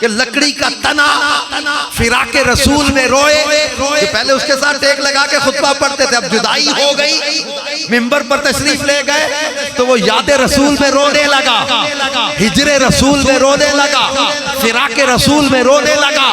کہ لکڑی کا تنا فراق رسول میں روئے. جو پہلے اس کے ساتھ ٹیک لگا کے خطبہ پڑھتے تھے، اب جدائی ہو گئی، منبر پر تشریف لے گئے تو وہ یاد رسول میں رونے لگا، ہجر رسول میں رونے لگا، فراق رسول میں رونے لگا.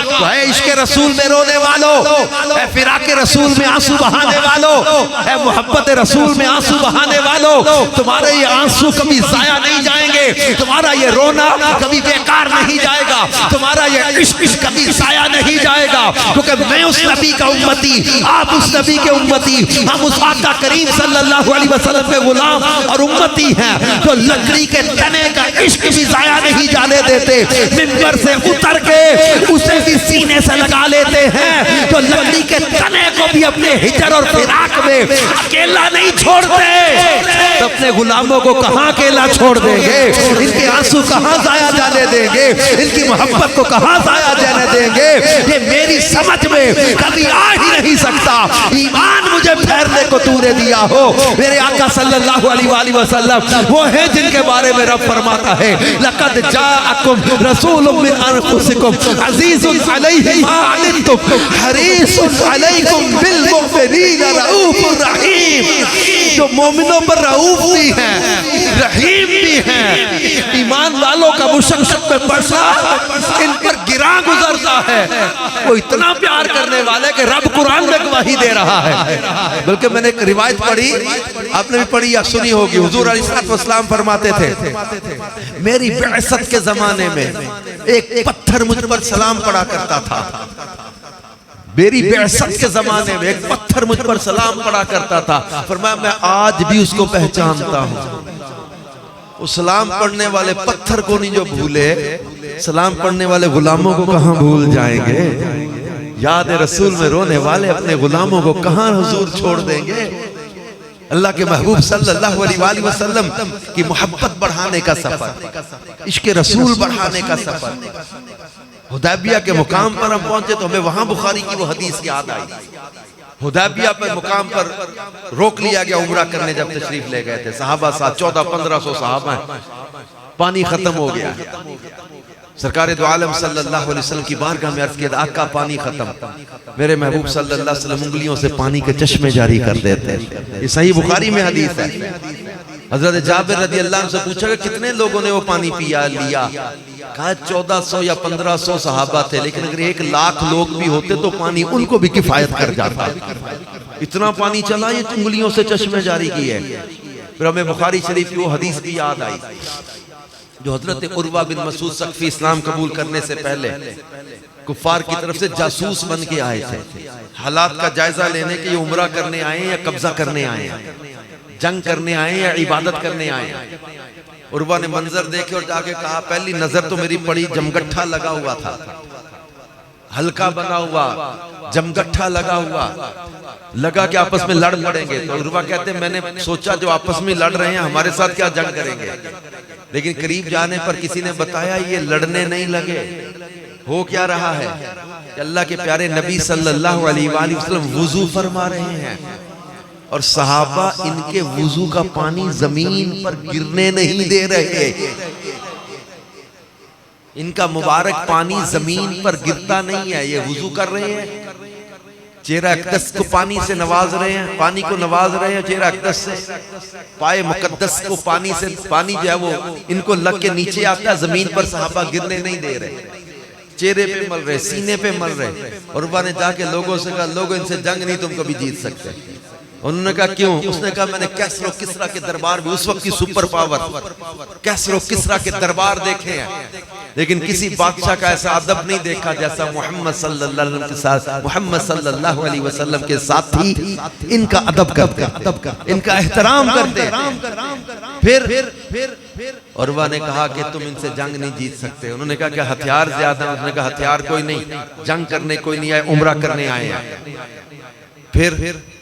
تو اے عشق رسول میں رونے والوں، اے فراق رسول میں آنسو بہانے والوں، اے محبت رسول میں آنسو بہانے والوں، تمہارے یہ آنسو کبھی ضائع نہیں جائیں گے، تمہارا یہ رونا کبھی بیکار نہیں جائے گا، تمہارا یہ عشق کبھی ضائع نہیں جائے گا. کیونکہ میں اس نبی کا امتی، آپ اس نبی کے امتی، ہم اس آقا کریم صلی اللہ علیہ وسلم کے غلام اور امتی ہیں جو لکڑی کے تنے کا عشق بھی ضائع نہیں جانے دیتے. منبر سے اتر کے اسے بھی سینے سے لگا لیتے ہیں، جو لکڑی کے تنے کو بھی اپنے ہجر اور فراق میں اکیلا نہیں چھوڑتے. تو اپنے غلاموں کو کہاں اکیلا چھوڑ دیں گے؟ ان کے آنسو کہاں ضائع جانے دیں گے؟ ان کی محبت کو کہاں ضائع جانے دیں گے؟ یہ میری سمجھ میں کبھی آ ہی نہیں سکتا. ایمان مجھے پھیرنے کو تو نے دیا ہو. میرے آقا صلی اللہ علیہ وآلہ وسلم وہ ہیں جن کے بارے میں رب فرماتا ہے لَقَدْ جَاءَكُمْ رَسُولٌ مِّنْ أَنفُسِكُمْ عَزِيزٌ عَلَيْهِ مَا عَنِتُّمْ حَرِيصٌ عَلَيْكُمْ بِالْمُؤْمِنِينَ رَءُوفٌ رَحِيمٌ. جو مومنوں پر رؤوف بھی ہیں، رحیم بھی ہیں. ایمان والوں کا مشقت میں پڑھنا ان پر گراں گزرتا ہے. وہ اتنا پیار کرنے والے کہ رب قرآن میں گواہی دے رہا ہے. بلکہ میں نے ایک روایت پڑھی، آپ نے بھی پڑھی یا سنی ہوگی، حضور علیہ السلام فرماتے تھے میری بعثت کے زمانے میں ایک پتھر مجھ پر سلام پڑا کرتا تھا. میری بعثت کے زمانے میں ایک پتھر مجھ پر سلام پڑا کرتا تھا. فرمایا میں آج بھی اس کو پہچانتا ہوں. وہ سلام پڑھنے والے پتھر کو نہیں جو بھولے، سلام پڑھنے والے غلاموں کو کہاں بھول جائیں گے؟ یاد رسول میں رونے والے اپنے غلاموں کو کہاں حضور چھوڑ دیں گے؟ اللہ کے محبوب صلی اللہ علیہ وآلہ وسلم کی محبت بڑھانے کا سفر، عشق رسول بڑھانے کا سفر. حدیبیہ کے مقام پر ہم پہنچے تو ہمیں وہاں بخاری کی وہ حدیث یاد آئی. حدیبیہ پر مقام پر روک لیا گیا عمرہ کرنے جب تشریف لے گئے تھے. صحابہ ساتھ 1400-1500 صحابہ ہیں. پانی ختم ہو گیا. سرکار دو عالم صلی اللہ علیہ وسلم کی بارگاہ میں عرض کیا آقا پانی ختم. میرے محبوب صلی اللہ علیہ وسلم انگلیوں سے پانی کے چشمے جاری کر دیتے. یہ صحیح بخاری میں حدیث ہے. حضرت جابر رضی اللہ عنہ سے پوچھا کہ کتنے لوگوں نے وہ پانی پیا لیا؟ کہا 1400 یا 1500 صحابہ تھے، لیکن اگر 1,00,000 لوگ بھی ہوتے تو پانی ان کو بھی کفایت کر جاتا. اتنا پانی چلا یہ انگلیوں سے چشمے جاری کیے. پھر ہمیں بخاری شریف کی وہ حدیث بھی یاد آئی جو حضرت عروہ بن مسعود ثقفی اسلام قبول کرنے سے پہلے کفار کی طرف سے جاسوس بن کے آئے تھے، حالات کا جائزہ لینے کے یہ عمرہ کرنے آئے ہیں یا قبضہ کرنے آئے ہیں، جنگ کرنے آئے ہیں یا عبادت کرنے آئے ہیں. عروہ نے منظر دیکھے اور جا کے کہا پہلی نظر تو میری پڑی جمگٹھا لگا ہوا تھا، ہلکا بنا ہوا جمگٹھا لگا ہوا، لگا کہ آپس میں لڑ پڑیں گے. تو عروہ کہتے ہیں میں نے سوچا جو آپس میں لڑ رہے ہیں ہمارے ساتھ کیا جنگ کریں گے، لیکن قریب جانے پر کسی نے بتایا یہ لڑنے نہیں لگے. ہو کیا رہا ہے کہ اللہ کے پیارے نبی صلی اللہ علیہ وآلہ وسلم وضو فرما رہے ہیں اور صحابہ ان کے وضو کا پانی زمین پر گرنے نہیں دے رہے. ان کا مبارک پانی زمین پر گرتا نہیں ہے، یہ وضو کر رہے ہیں، چہرہ اقدس کو پانی سے نواز رہے ہیں، پانی کو نواز رہے ہیں چہرہ اقدس سے. پائے مقدس کو پانی سے، پانی جو ہے وہ ان کو لگ کے نیچے آتا ہے، زمین پر صحابہ گرنے نہیں دے رہے، چہرے پہ مل رہے، سینے پہ مل رہے. عروہ نے جا کے لوگوں سے کہا لوگوں ان سے جنگ نہیں تم کبھی جیت سکتے. انہوں نے کہا کیوں؟ اس نے کہا میں نے کیسر و کسرا کے دربار بھی، اس وقت کی سپر پاور کیسر و کسرا کے دربار دیکھے ہیں، لیکن کسی بادشاہ کا ایسا ادب نہیں دیکھا جیسا محمد صلی اللہ علیہ وسلم کے ساتھ، محمد صلی اللہ علیہ وسلم کے ساتھ ہی ان کا ادب کرتے، ان کا احترام کرتے. پھر عروہ نے کہا کہ تم ان سے جنگ نہیں جیت سکتے. انہوں نے کہا کہ ہتھیار زیادہ ہیں. انہوں نے کہا ہتھیار کوئی نہیں، جنگ کرنے کوئی نہیں آئے، عمرہ کرنے آئے ہیں. پھر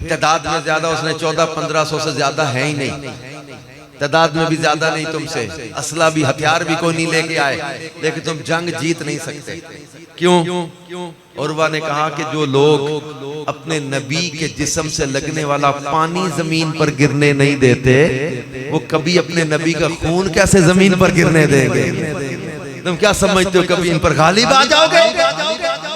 تعداد میں زیادہ، اس نے 1400-1500 سے زیادہ ہے ہی نہیں، تعداد میں بھی زیادہ نہیں تم سے، اسلحہ بھی ہتھیار بھی کوئی نہیں لے کے آئے، لیکن تم جنگ جیت نہیں سکتے. کیوں؟ عروہ نے کہا کہ جو لوگ اپنے نبی کے جسم سے لگنے والا پانی زمین پر گرنے نہیں دیتے، وہ کبھی اپنے نبی کا خون کیسے زمین پر گرنے دیں گے؟ تم کیا سمجھتے ہو کبھی ان پر غالب آ جاؤ گے؟